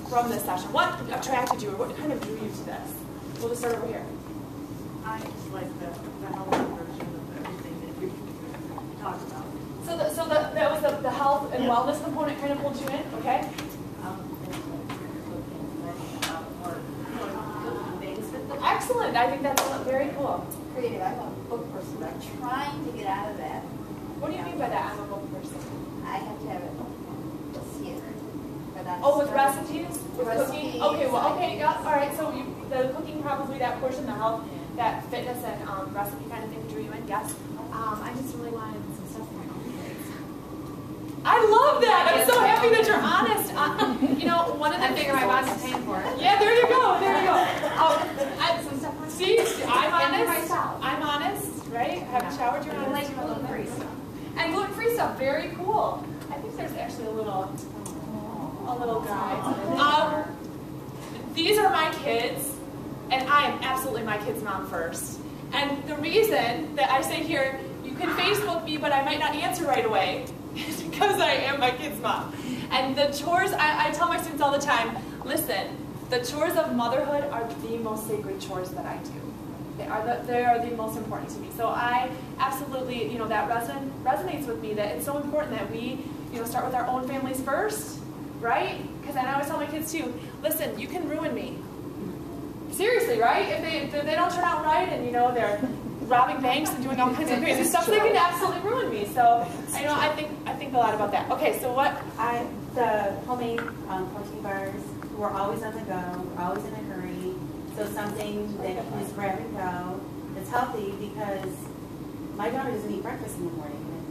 from this session? What attracted you, or what kind of drew you to this? We'll just start over here. I just like the healthy version of everything that you talked about. So that was the health and wellness component kind of pulled you in, okay? Excellent. I think that's very cool. Creative. I'm a book person, but I'm trying to get out of that. What do you mean by that? I'm a book person. I have to have it here. Oh, with recipes? With Recipes. cooking? Okay, well, okay, yeah, all right. So the cooking probably that portion, the health, that fitness and recipe kind of thing drew you in, yes? I just really wanted some stuff for my own kids. I love that. I'm so happy that you're honest. You know, one of the things my boss is paying for it. Yeah, there you go. There you go. See, I'm honest. I'm honest, right? I haven't showered. You're honest. Like gluten-free stuff. And gluten-free stuff. Very cool. I think there's actually a little guy. These are my kids, and I am absolutely my kid's mom first. And the reason that I say here, you can Facebook me, but I might not answer right away, is because I am my kid's mom. And the chores, I tell my students all the time, listen, the chores of motherhood are the most sacred chores that I do. They are the most important to me. So I absolutely, you know, that resonates with me, that it's so important that we, you know, start with our own families first, right? Because I always tell my kids too, listen, you can ruin me. Seriously, right? If they don't turn out right, and you know they're robbing banks and doing all kinds of crazy stuff, they can absolutely ruin me. So I know I think a lot about that. Okay, so what? The homemade protein bars. We're always on the go. We're always in a hurry. So something that you can just grab and go. It's healthy because my daughter doesn't eat breakfast in the morning, and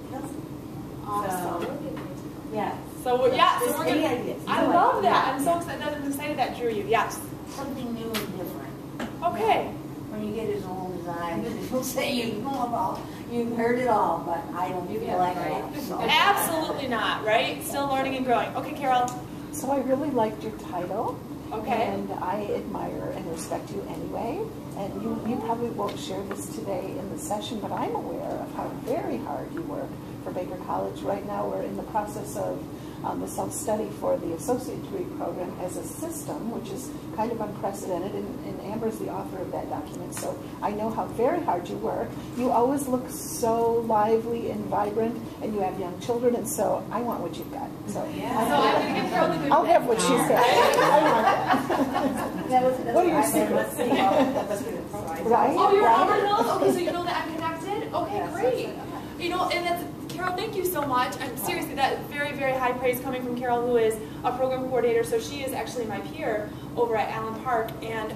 it kills me. Awesome. Yeah. So yeah. So we're any gonna. ideas? I love that. I'm so excited. I'm excited that drew you. Yes. Something new and different. Okay. When you get as old as I am, people say you've heard it all, but I don't feel like that. So. Absolutely not, right? Still learning and growing. Okay, Carol. So I really liked your title. Okay. And I admire and respect you anyway. And you probably won't share this today in the session, but I'm aware of how very hard you work for Baker College. Right now we're in the process of the self-study for the associate degree program as a system, which is kind of unprecedented, and Amber's the author of that document, so I know how very hard you work. You always look so lively and vibrant, and you have young children, and so I want what you've got. So yeah. I'm going to give Carol the good I'll have what she said. I want that. What are your secrets? Right? Oh, you're right? Marshmellows? Okay, so you know that I'm connected? Okay, great. You know, and that's, Carol, thank you so much. I'm seriously, that is very, very high praise coming from Carol, who is a program coordinator. So she is actually my peer over at Allen Park. And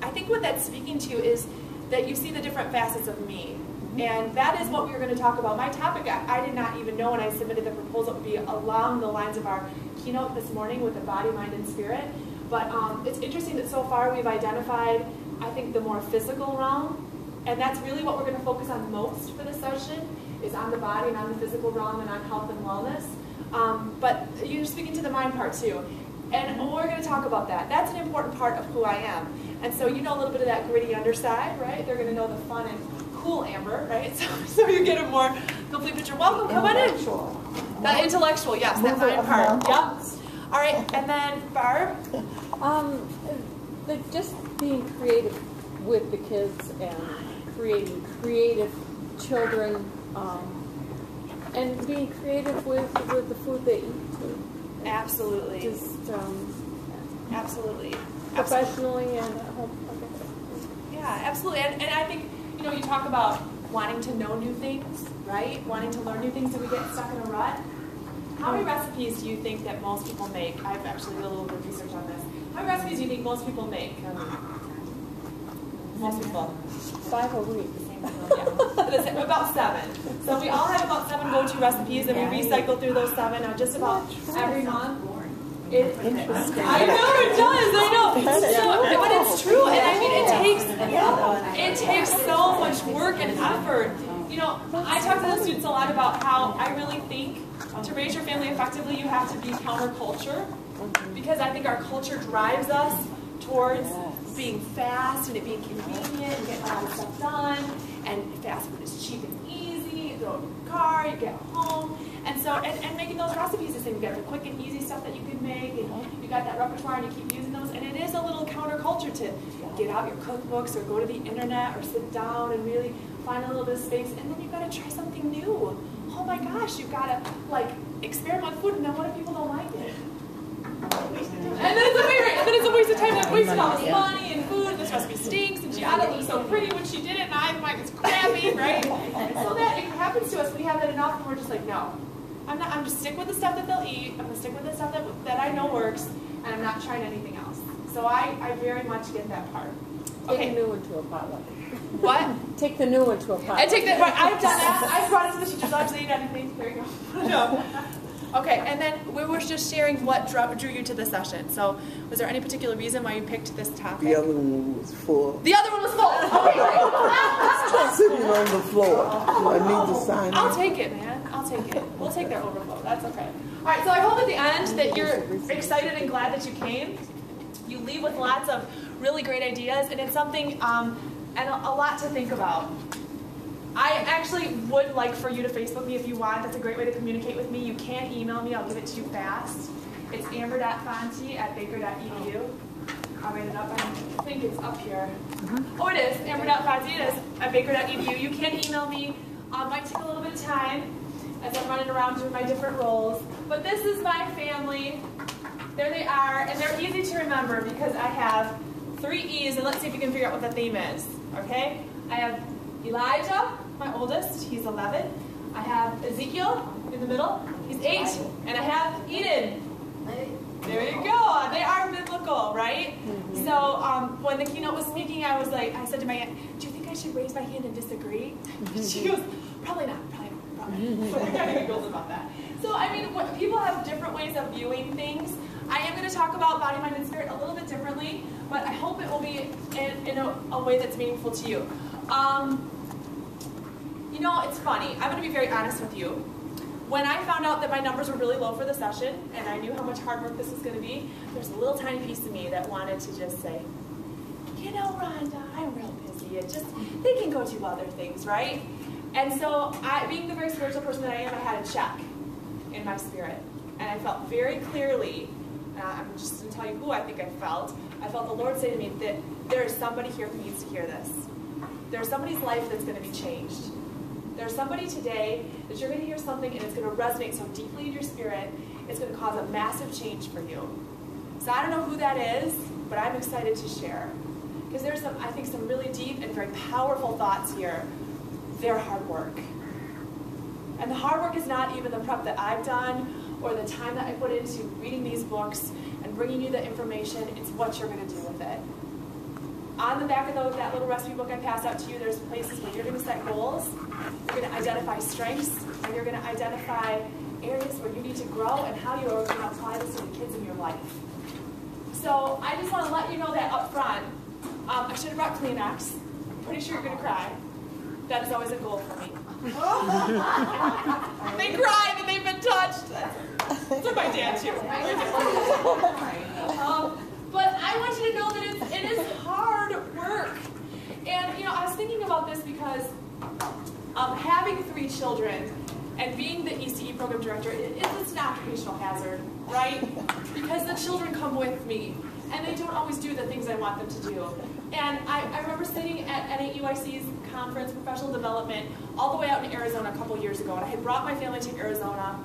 I think what that's speaking to is that you see the different facets of me. And that is what we were going to talk about. My topic, I did not even know when I submitted the proposal, it would be along the lines of our keynote this morning with the body, mind, and spirit. But it's interesting that so far we've identified, I think, the more physical realm. And that's really what we're going to focus on most for this session, is on the body and on the physical realm and on health and wellness. But you're speaking to the mind part too. And we're going to talk about that. That's an important part of who I am. And so you know a little bit of that gritty underside, right? They're going to know the fun and cool Amber, right? So you get a more complete picture. Welcome, come on in. The intellectual, yes, that mind part. Yep. All right, and then Barb? Just being creative with the kids and creating creative children, and being creative with the food they eat too. Absolutely. Just absolutely. Professionally and at home. Okay. Yeah, absolutely. And I think, you know, you talk about wanting to know new things, right? Wanting to learn new things, so we get stuck in a rut. How many recipes do you think that most people make? I've actually did a little bit of research on this. How many recipes do you think most people make? Most people. 5 a week. Yeah. About 7. So we all have about 7 go-to recipes, and we recycle through those 7 just about every month. Interesting. I know it does. I know. So, but it's true, and I mean, it takes so much work and effort. You know, I talk to the students a lot about how I really think to raise your family effectively, you have to be counterculture, because I think our culture drives us towards being fast and it being convenient and getting a lot of stuff done, and fast food is cheap and easy. throw it in your car, you get home. And so, and making those recipes the same. You got the quick and easy stuff that you can make, and you got that repertoire, and you keep using those. And it is a little counterculture to get out your cookbooks or go to the internet or sit down and really find a little bit of space. And then you've got to try something new. Oh my gosh, you've got to like experiment with food, and then what if people don't like it? And then it's a waste of time. I've wasted all this money and food, and this recipe stinks, and she ought to look so pretty when she did it, and I'm like, it's crappy, right? So that it happens to us. We have that enough, and we're just like, no. I'm just stick with the stuff that they'll eat. I'm gonna stick with the stuff that I know works, and I'm not trying anything else. So I very much get that part. Take the new one to a potluck. What? Take the new one to a potluck. I take that. Right, I've done that. I've brought it to the teacher's lounge. They eat anything. There you go. No. Okay, and then we were just sharing what drew you to the session. So, was there any particular reason why you picked this topic? The other one was full. The other one was full. Okay, great. Sitting on the floor. I need to sign I'll up. take it, man. I'll take it. We'll take their overflow. That's okay. All right, so I hope at the end that you're excited and glad that you came. You leave with lots of really great ideas, and it's something and a lot to think about. I actually would like for you to Facebook me if you want. That's a great way to communicate with me. You can email me. I'll give it to you fast. It's amber.fonte@baker.edu. I'll write it up. I think it's up here. Oh, it is. Amber.fonte. It is at baker.edu. You can email me. Might take a little bit of time as I'm running around doing my different roles. But this is my family. There they are. And they're easy to remember because I have 3 E's. And let's see if you can figure out what the theme is. Okay? I have Elijah, my oldest, he's 11. I have Ezekiel in the middle, he's 8. And I have Eden. There you go. They are biblical, right? So when the keynote was speaking, I said to my aunt, do you think I should raise my hand and disagree? She goes, probably not. But I kind of giggles about that. So I mean, people have different ways of viewing things. I am going to talk about body, mind, and spirit a little bit differently, but I hope it will be in a way that's meaningful to you. You know, it's funny. I'm going to be very honest with you. When I found out that my numbers were really low for the session, and I knew how much hard work this was going to be, there's a little tiny piece of me that wanted to just say, you know, Rhonda, I'm real busy. They can go do other things, right? And so, being the very spiritual person that I am, I had a check in my spirit. And I felt very clearly, I'm just going to tell you who I think I felt the Lord say to me that there is somebody here who needs to hear this. There's somebody's life that's going to be changed. There's somebody today that you're going to hear something and it's going to resonate so deeply in your spirit, it's going to cause a massive change for you. So I don't know who that is, but I'm excited to share. Because there's I think some really deep and very powerful thoughts here. They're hard work. And the hard work is not even the prep that I've done or the time that I put into reading these books and bringing you the information. It's what you're going to do with it. On the back of that little recipe book I passed out to you, there's places where you're going to set goals, you're going to identify strengths, and you're going to identify areas where you need to grow and how you are going to apply this to the kids in your life. So I just want to let you know that up front. I should have brought Kleenex. I'm pretty sure you're going to cry. That is always a goal for me. They cry that they've been touched. That's what my dad too. But I want you to know that it is hard work. And, you know, I was thinking about this because having 3 children and being the ECE program director, it's an occupational hazard, right? Because the children come with me, and they don't always do the things I want them to do. And I remember sitting at AEYC's conference, professional development, all the way out in Arizona a couple years ago, and I had brought my family to Arizona,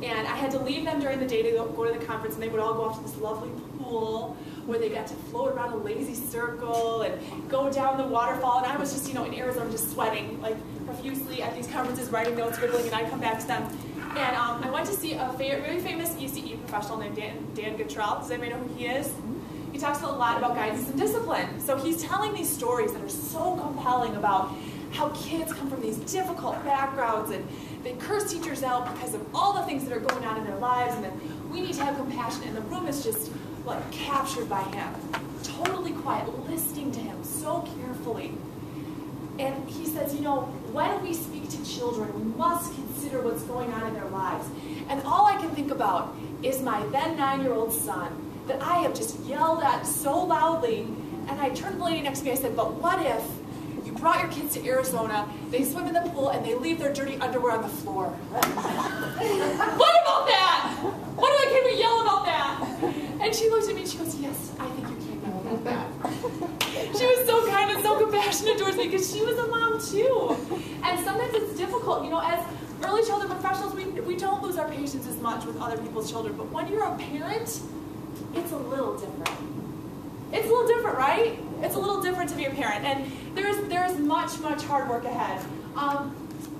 and I had to leave them during the day to go to the conference, and they would all go off to this lovely pool where they got to float around a lazy circle and go down the waterfall, and I was just, you know, in Arizona just sweating, like, profusely at these conferences, writing notes, scribbling, and I'd come back to them. And I went to see a very famous ECE professional named Dan Guttrell. Does anybody know who he is? He talks a lot about guidance and discipline. So he's telling these stories that are so compelling about how kids come from these difficult backgrounds and they curse teachers out because of all the things that are going on in their lives, and then we need to have compassion, and the room is just like captured by him. Totally quiet, listening to him so carefully. And he says, you know, when we speak to children, we must consider what's going on in their lives. And all I can think about is my then 9-year-old son that I have just yelled at so loudly. And I turned to the lady next to me, I said, but what if you brought your kids to Arizona, they swim in the pool, and they leave their dirty underwear on the floor. What about that? Why can't we yell about that? And she looked at me and she goes, yes, I think you can yell about that. She was so kind and so compassionate towards me because she was a mom too. And sometimes it's difficult, you know, as early childhood professionals, we don't lose our patience as much with other people's children, but when you're a parent, it's a little different. It's a little different, right? It's a little different to be a parent, and there's much hard work ahead. I'm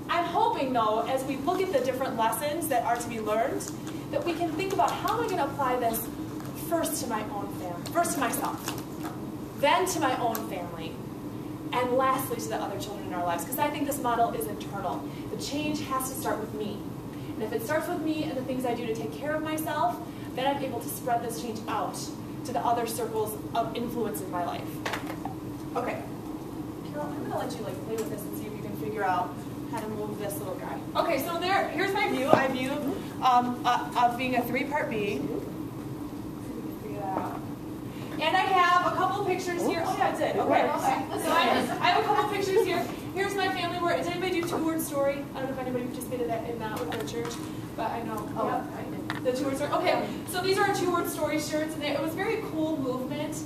hoping, though, as we look at the different lessons that are to be learned, that we can think about how am I going to apply this first to my own family, first to myself, then to my own family, and lastly to the other children in our lives, because I think this model is internal. The change has to start with me. And if it starts with me and the things I do to take care of myself, then I'm able to spread this change out to the other circles of influence in my life. Okay, Carol, I'm going to let you play with this and see if you can figure out how to move this little guy. Okay, so here's my view. I view of being a three-part being. Figure that out. And I have a couple of pictures here. Oh yeah, I did. Okay. So I have a couple of pictures here. Here's my family. Does anybody do two-word story? I don't know if anybody participated in that with their church, but I know. Oh, yeah. The two-word story. Okay, so these are our two-word story shirts, and it was a very cool movement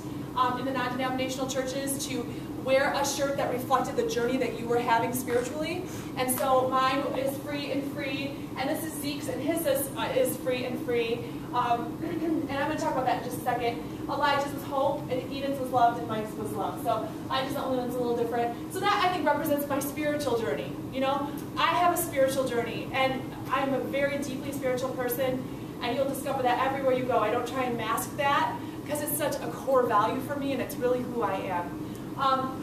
in the non-denominational churches to wear a shirt that reflected the journey that you were having spiritually. And so mine is free and free, and this is Zeke's, and his is free and free. And I'm going to talk about that in just a second. Elijah's was hope, and Eden's was loved, and Mike's was love. So I'm just the only one's a little different. So that, I think, represents my spiritual journey. You know, I have a spiritual journey, and I'm a very deeply spiritual person, and you'll discover that everywhere you go. I don't try and mask that, because it's such a core value for me, and it's really who I am. I'm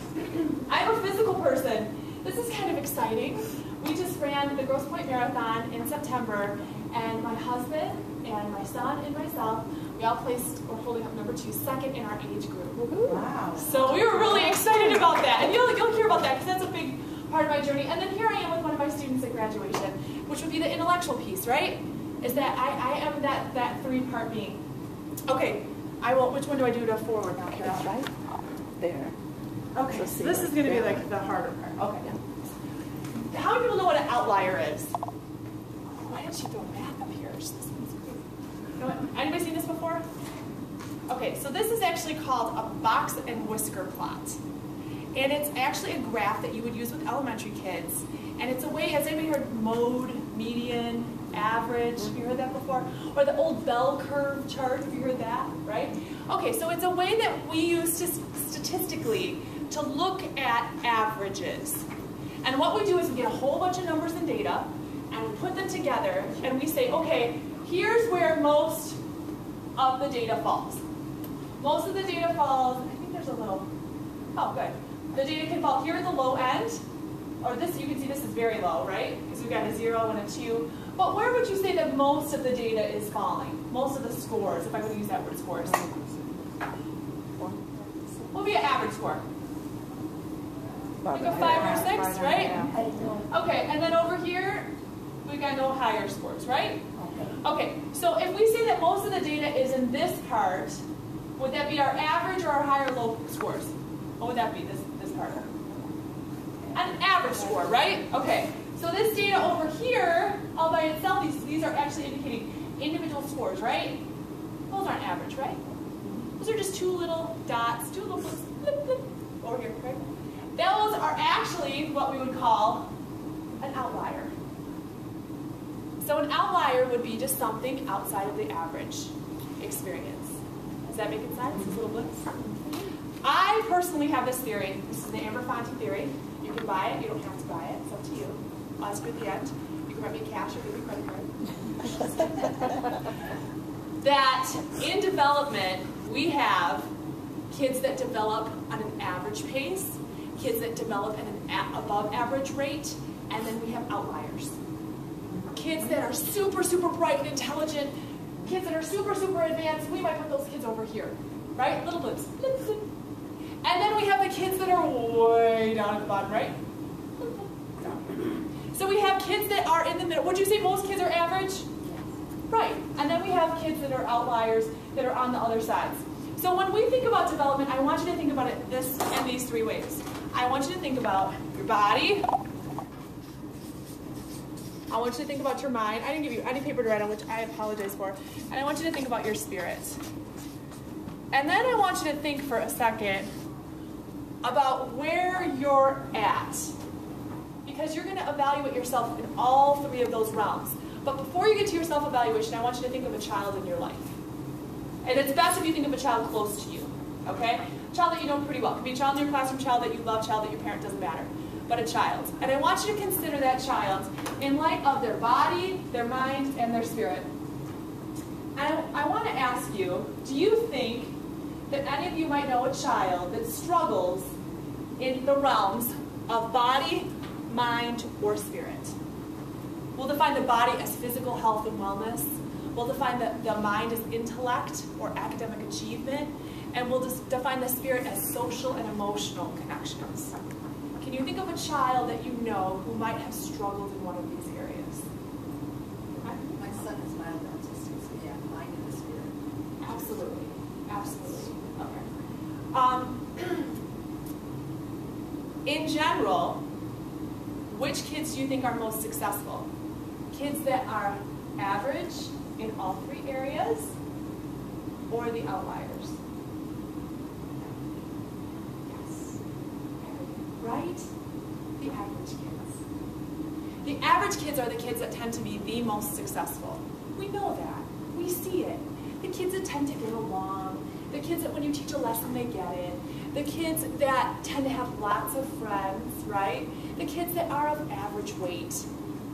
a physical person. This is kind of exciting. We just ran the Grosse Pointe Marathon in September, and my husband and my son and myself, we all placed, or holding up number 2, second in our age group. Wow. So we were really excited about that, and you'll hear about that, because that's a big part of my journey. And then here I am with one of my students at graduation, which would be the intellectual piece, right? Is that I am that three-part being. Okay, which one do I do to forward now, Carol? That's right. There. Okay, so this is going to be like the harder part. Okay. How many people know what an outlier is? Why didn't she throw math up here? This one's great. You know what? Anybody seen this before? Okay, so this is actually called a box and whisker plot. And it's actually a graph that you would use with elementary kids. And it's a way, has anybody heard mode, median, average? Have you heard that before? Or the old bell curve chart, have you heard that, right? Okay, so it's a way that we use statistically to look at averages. And what we do is we get a whole bunch of numbers and data, and we put them together, and we say, okay, here's where most of the data falls. Most of the data falls, I think there's a little, oh good. The data can fall here at the low end, or this, you can see this is very low, right? Because we've got a 0 and a 2. But where would you say that most of the data is falling? Most of the scores, if I would use that word scores. What would be an average score? Like a 5 or 6, right? Okay, and then over here, we've got no higher scores, right? Okay, so if we say that most of the data is in this part, would that be our average or our high or low scores? What would that be, this part? An average score, right? Okay, so this data over here, all by itself, these are actually indicating individual scores, right? Those aren't average, right? Those are just 2 little dots, 2 little blip, blip, over here, right? Those are actually what we would call an outlier. So an outlier would be just something outside of the average experience. Does that make sense? These little blips? I personally have this theory. This is the Amber Fonte theory. You can buy it. You don't have to buy it. It's up to you. I'll ask you at the end. You can write me cash or give me a credit card. That in development, we have kids that develop on an average pace, kids that develop at an above average rate, and then we have outliers. Kids that are super, super bright and intelligent, kids that are super, super advanced, we might put those kids over here, right? Little blips. And then we have the kids that are way down at the bottom, right? So we have kids that are in the middle. Would you say most kids are average? Right. And then we have kids that are outliers that are on the other sides. So when we think about development, I want you to think about it in these 3 ways. I want you to think about your body. I want you to think about your mind. I didn't give you any paper to write on, which I apologize for. And I want you to think about your spirit. And then I want you to think for a second about where you're at. Because you're going to evaluate yourself in all three of those realms. But before you get to your self-evaluation, I want you to think of a child in your life. And it's best if you think of a child close to you, okay? A child that you know pretty well. It could be a child in your classroom, child that you love, child that your parent, doesn't matter. But a child. And I want you to consider that child in light of their body, their mind, and their spirit. And I want to ask you, do you think that any of you might know a child that struggles in the realms of body, mind, or spirit? We'll define the body as physical health and wellness. We'll define the mind as intellect or academic achievement. And we'll just define the spirit as social and emotional connections. Can you think of a child that you know who might have struggled in one of these areas? My son is mild autistic, so yeah, mind and the spirit. Absolutely. Absolutely. Okay. In general, which kids do you think are most successful? Kids that are average in all three areas, or the outliers? Yes. Right? The average kids. The average kids are the kids that tend to be the most successful. We know that. We see it. The kids that tend to get along. The kids that when you teach a lesson, they get it. The kids that tend to have lots of friends, right? The kids that are of average weight,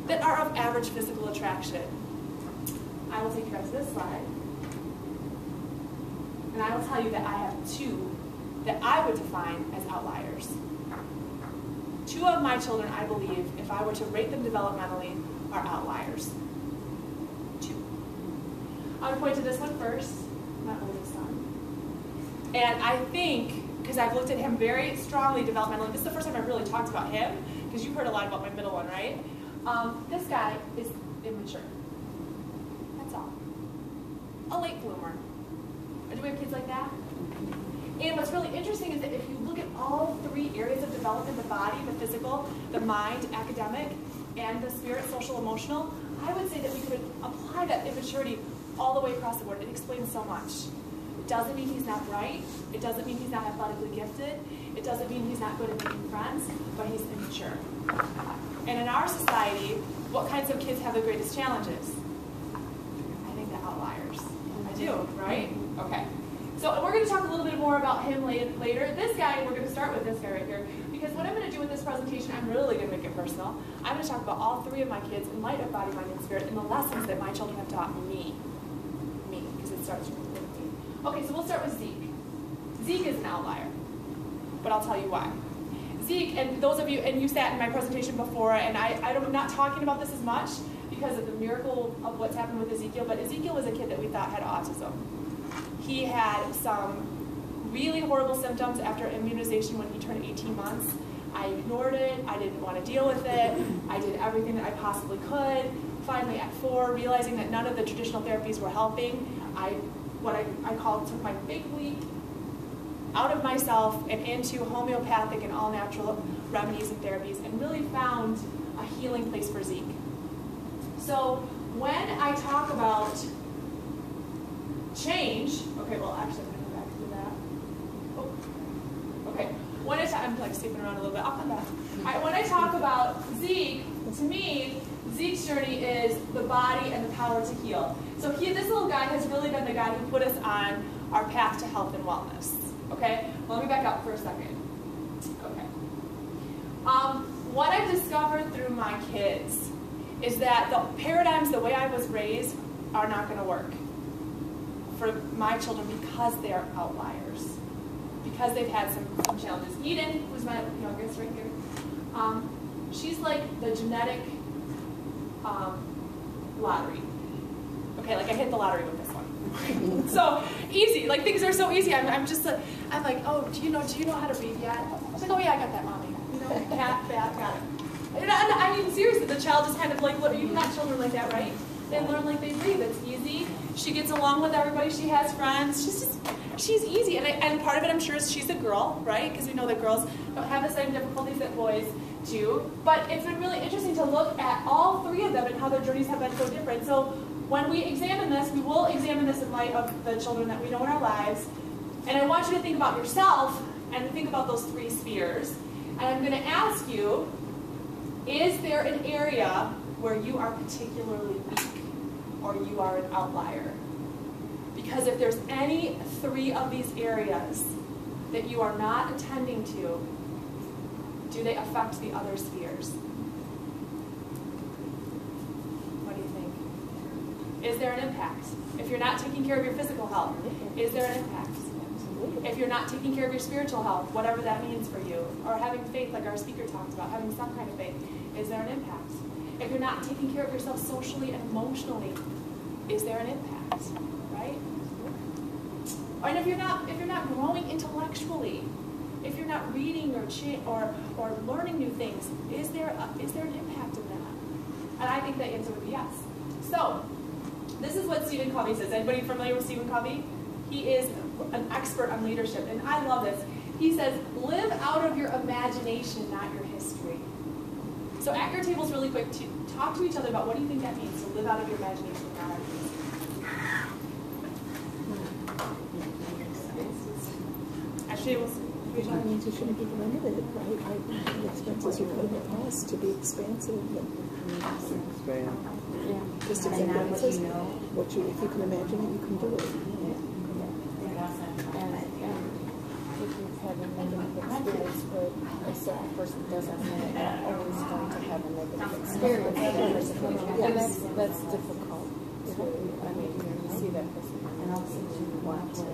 that are of average physical attraction. I will take you guys to this slide. And I will tell you that I have two that I would define as outliers. Two of my children, I believe, if I were to rate them developmentally, are outliers. Two. I would point to this one first, my oldest son. And I think, because I've looked at him very strongly developmentally, this is the first time I've really talked about him, because you've heard a lot about my middle one, right? This guy is immature. That's all. A late bloomer. Do we have kids like that? And what's really interesting is that if you look at all three areas of development, the body, the physical, the mind, academic, and the spirit, social, emotional, I would say that we could apply that immaturity all the way across the board. It explains so much. It doesn't mean he's not bright. It doesn't mean he's not athletically gifted. It doesn't mean he's not good at making friends, but he's immature. And in our society, what kinds of kids have the greatest challenges? I think the outliers. I do, right? Okay. So we're going to talk a little bit more about him later. This guy, we're going to start with this guy right here, because what I'm going to do with this presentation, I'm really going to make it personal. I'm going to talk about all three of my kids in light of body, mind, and spirit, and the lessons that my children have taught me. Me, because it starts with me. Okay, so we'll start with Zeke. Zeke is an outlier, but I'll tell you why. Zeke, and those of you, and you sat in my presentation before, and I'm not talking about this as much because of the miracle of what's happened with Ezekiel, but Ezekiel was a kid that we thought had autism. He had some really horrible symptoms after immunization when he turned 18 months. I ignored it. I didn't want to deal with it. I did everything that I possibly could. Finally, at 4, realizing that none of the traditional therapies were helping, what I took my big leap out of myself and into homeopathic and all-natural remedies and therapies, and really found a healing place for Zeke. So when I talk about change, okay, well, actually, I'm going to come back to that. Oh, okay. I'm like skipping around a little bit. I'll come back. All right, when I talk about Zeke, to me, Zeke's journey is the body and the power to heal. So this little guy has really been the guy who put us on our path to health and wellness. Okay? Well, let me back up for a second. Okay. What I've discovered through my kids is that the paradigms, the way I was raised, are not going to work for my children because they're outliers. Because they've had some challenges. Eden, who's my youngest right here, she's like the genetic lottery. Okay, like I hit the lottery with this one. So easy, like things are so easy. I'm like, oh, do you know how to read yet? She's like, oh yeah, I got that, mommy. Cat, got it. And I mean, seriously, the child is kind of like, you've had children like that, right? They learn like they breathe. It's easy. She gets along with everybody. She has friends. She's just, she's easy, and part of it I'm sure is she's a girl, right? Because we know that girls don't have the same difficulties that boys do. But it's been really interesting to look at all three of them and how their journeys have been so different. So when we examine this, we will examine this in light of the children that we know in our lives. And I want you to think about yourself and think about those three spheres. And I'm going to ask you, is there an area where you are particularly weak or you are an outlier? Because if there's any three of these areas that you are not attending to, do they affect the other spheres? What do you think? Is there an impact? If you're not taking care of your physical health, is there an impact? If you're not taking care of your spiritual health, whatever that means for you, or having faith like our speaker talked about, having some kind of faith, is there an impact? If you're not taking care of yourself socially and emotionally, is there an impact? Right? And if you're not growing intellectually, if you're not reading or learning new things, is there an impact in that? And I think the answer would be yes. So, this is what Stephen Covey says. Anybody familiar with Stephen Covey? He is an expert on leadership, and I love this. He says, live out of your imagination, not your history. So at your tables really quick, to talk to each other about what do you think that means, to live out of your imagination, not out of your history. Actually, it means you shouldn't be limited, right? The expenses you put in the past to be expansive and Expand. just exactly what it says. What you, if you can imagine it, you can do it. And if you've had a negative experience with a certain person, doesn't mean they're always going to have a negative experience with that person. And that's difficult to, I mean, you see that person and also you want to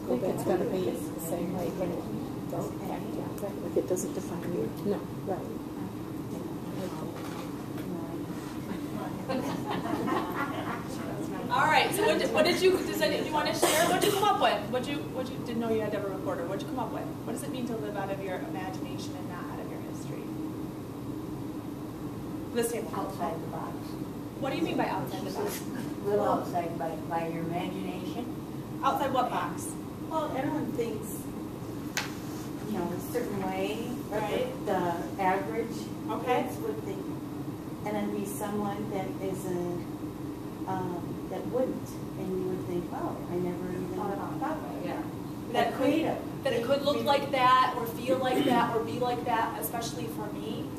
think it's going to be the same way, but it don't have to. Like it doesn't define you. No. Right. All right. So what did you want to share? What did you come up with? What you didn't know you had to have a recorder? What did you come up with? What does it mean to live out of your imagination and not out of your history? This table. Outside the box. What do you mean by outside the box? Live outside by your imagination. Outside what box? Well, everyone thinks, a certain way, Right. The average Okay. kids would think, and then be someone that isn't, that wouldn't, and you would think, oh, I never even thought about that way. Yeah. That creative. That it could look like that, or feel like that, or be like that, especially for me.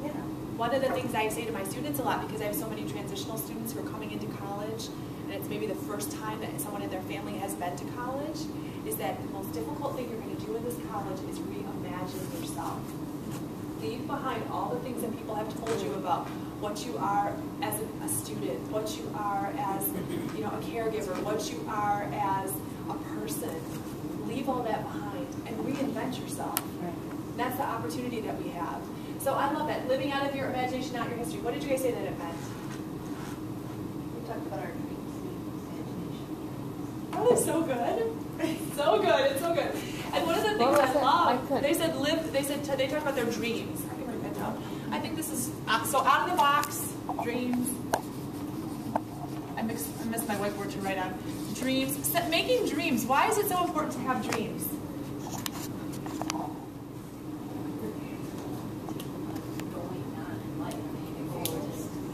Yeah. One of the things I say to my students a lot, because I have so many transitional students who are coming into college, and it's maybe the first time that someone in their family has been to college, is that the most difficult thing you're going to do in this college is reimagine yourself. Leave behind all the things that people have told you about what you are as a student, what you are as a caregiver, what you are as a person. Leave all that behind and reinvent yourself. Right. And that's the opportunity that we have. So I love that. Living out of your imagination, not your history. What did you guys say that it meant? We talked about our dreams and imagination. That is so good. So good. It's so good. And one of the things I love, they talked about their dreams. I can write that down. I think this is, so out of the box, dreams. I missed my whiteboard to write on. Dreams. Making dreams. Why is it so important to have dreams?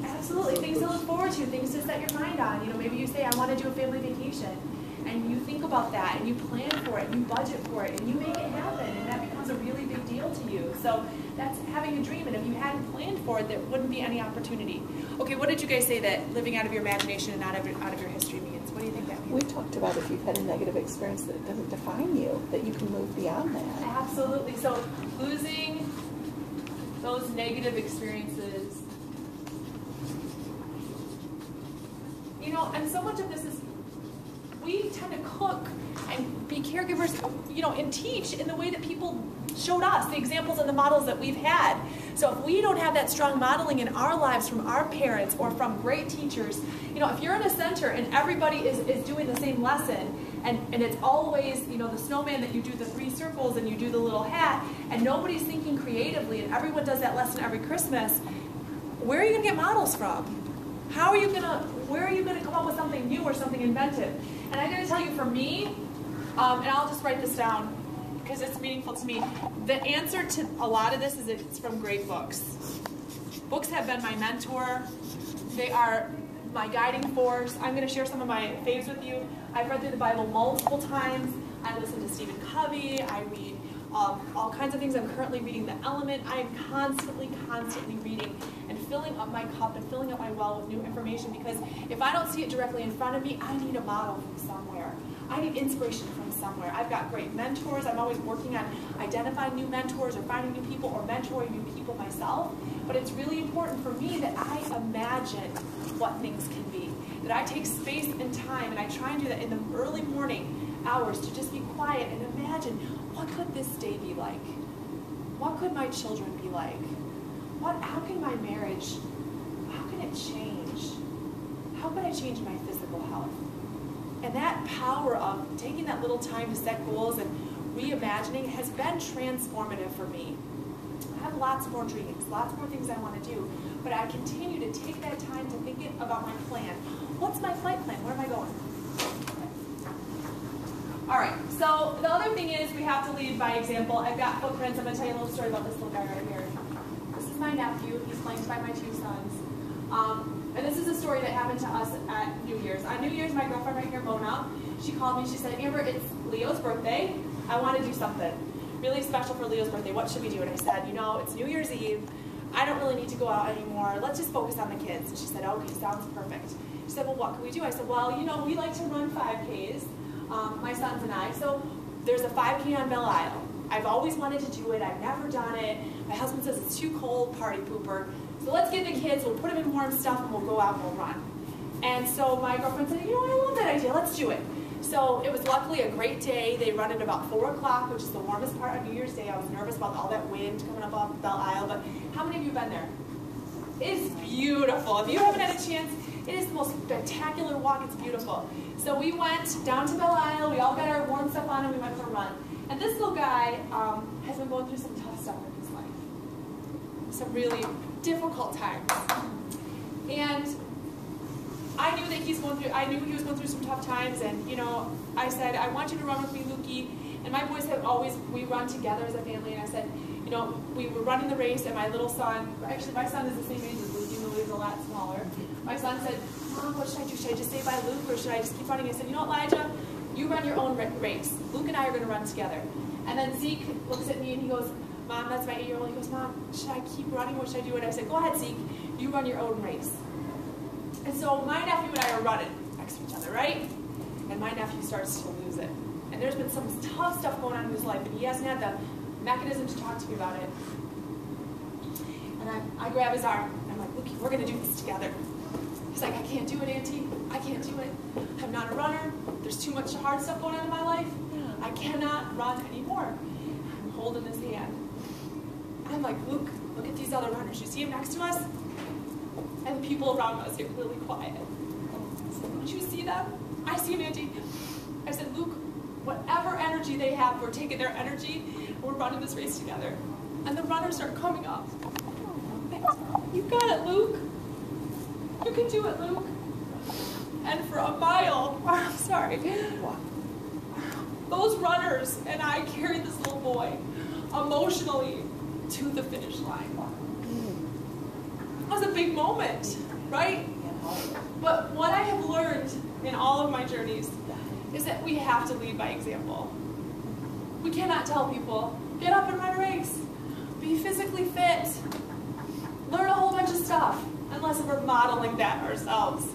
Absolutely. Things to look forward to, things to set your mind on. Maybe you say, I want to do a family vacation. And you think about that, and you plan for it, and you budget for it, and you make it happen, and that becomes a really big deal to you. So that's having a dream, and if you hadn't planned for it, there wouldn't be any opportunity. Okay, what did you guys say that living out of your imagination and not out of your history means? What do you think that means? We talked about if you've had a negative experience that it doesn't define you, that you can move beyond that. Absolutely. So losing those negative experiences, and so much of this is, we tend to cook and be caregivers, and teach in the way that people showed us, the examples and the models that we've had. So if we don't have that strong modeling in our lives from our parents or from great teachers, if you're in a center and everybody is doing the same lesson, and it's always, the snowman that you do the 3 circles and you do the little hat, and nobody's thinking creatively, and everyone does that lesson every Christmas, where are you going to get models from? Where are you going to come up with something new or something inventive? And I'm going to tell you, for me, And I'll just write this down because it's meaningful to me. The answer to a lot of this is it's from great books. Books have been my mentor. They are my guiding force. I'm going to share some of my faves with you. I've read through the Bible multiple times. I listen to Stephen Covey. I read all kinds of things. I'm currently reading The Element. I am constantly reading and filling up my cup and filling up my well with new information, because if I don't see it directly in front of me, I need a model from somewhere. I need inspiration from somewhere. I've got great mentors. I'm always working on identifying new mentors or finding new people or mentoring new people myself. But it's really important for me that I imagine what things can be, that I take space and time, and I try and do that in the early morning hours to just be quiet and imagine, what could this day be like? What could my children be like? How can my marriage, how can it change? How can I change my physical health? And that power of taking that little time to set goals and reimagining has been transformative for me. I have lots more dreams, lots more things I want to do, but I continue to take that time to think about my plan. What's my flight plan? Where am I going? All right, so the other thing is we have to lead by example. I've got footprints. I'm going to tell you a little story about this little guy right here. This is my nephew. He's flanked by my two sons. And this is a story that happened to us at New Year's. On New Year's, my girlfriend right here, Mona, she called me. She said, Amber, it's Leo's birthday. I want to do something really special for Leo's birthday. What should we do? And I said, you know, it's New Year's Eve. I don't really need to go out anymore. Let's just focus on the kids. And she said, okay, sounds perfect. She said, well, what can we do? I said, well, you know, we like to run 5Ks, my sons and I. So there's a 5K on Belle Isle. I've always wanted to do it. I've never done it. My husband says it's too cold, party pooper. So let's get the kids, we'll put them in warm stuff, and we'll go out and we'll run. And so my girlfriend said, you know, I love that idea, let's do it. So it was luckily a great day. They run at about 4 o'clock, which is the warmest part of New Year's Day. I was nervous about all that wind coming up off Belle Isle, but how many of you have been there? It's beautiful. If you haven't had a chance, it is the most spectacular walk, it's beautiful. So we went down to Belle Isle, we all got our warm stuff on, and we went for a run. And this little guy has been going through some tough stuff in his life. Some really difficult times. And I knew that I knew he was going through some tough times, and you know, I said, I want you to run with me, Lukey. And my boys have always, we run together as a family, and I said, you know, we were running the race, and my little son, actually my son is the same age as Lukey, Louis is a lot smaller. My son said, Mom, what should I do? Should I just stay by Luke, or should I just keep running? I said, you know what, Elijah, you run your own race. Luke and I are going to run together. And then Zeke looks at me and he goes, Mom, that's my 8-year-old. He goes, Mom, should I keep running? What should I do? And I said, go ahead, Zeke. You run your own race. And so my nephew and I are running next to each other, right? And my nephew starts to lose it. And there's been some tough stuff going on in his life, and he hasn't had the mechanism to talk to me about it. And I grab his arm. And I'm like, Lukey, we're going to do this together. He's like, I can't do it, Auntie. I can't do it. I'm not a runner. There's too much hard stuff going on in my life. I cannot run anymore. I'm holding his hand. I'm like, Luke, look at these other runners. You see them next to us? And the people around us get really quiet. I said, don't you see them? I see them, Auntie. I said, Luke, whatever energy they have, we're taking their energy, and we're running this race together. And the runners are coming up. You got it, Luke. You can do it, Luke. And for a mile, I'm sorry, those runners and I carried this little boy emotionally to the finish line. It was a big moment, right? But what I have learned in all of my journeys is that we have to lead by example. We cannot tell people, get up and run a race, be physically fit, learn a whole bunch of stuff, unless we're modeling that ourselves.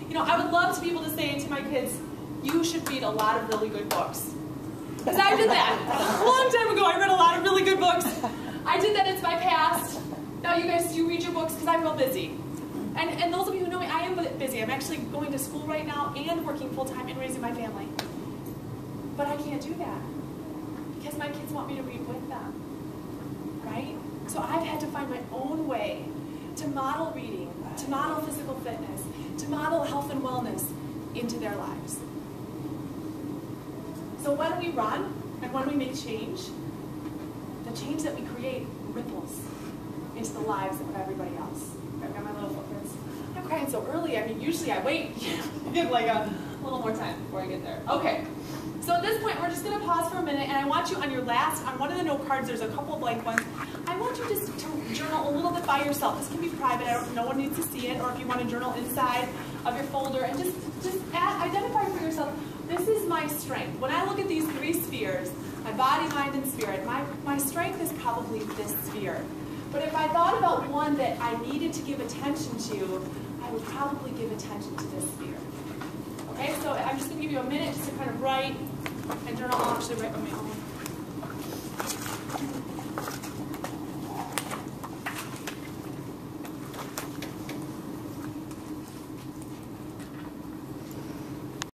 You know, I would love to be able to say to my kids, you should read a lot of really good books. Because I did that a long time ago. I read a lot of really good books. I did that, it's my past. Now you guys do read your books because I'm real busy. And those of you who know me, I am busy. I'm actually going to school right now and working full-time and raising my family. But I can't do that because my kids want me to read with them, right? So I've had to find my own way to model reading, to model physical fitness, to model health and wellness into their lives. So when we run and when we make change, the change that we create ripples into the lives of everybody else. I've got my little footprints. I'm crying so early. I mean, usually I wait like a little more time before I get there. Okay, So at this point, we're just going to pause for a minute, and I want you on your last, on one of the note cards, there's a couple of blank ones. I want you just to journal a little bit by yourself. This can be private. No one needs to see it, or if you want to journal inside of your folder, and just identify for yourself, this is my strength. When I look at these 3 spheres, my body, mind, and spirit, my strength is probably this sphere. But if I thought about one that I needed to give attention to, I would probably give attention to this sphere. Okay, so I'm just going to give you a minute just to kind of write and journal. I'll actually write on my own.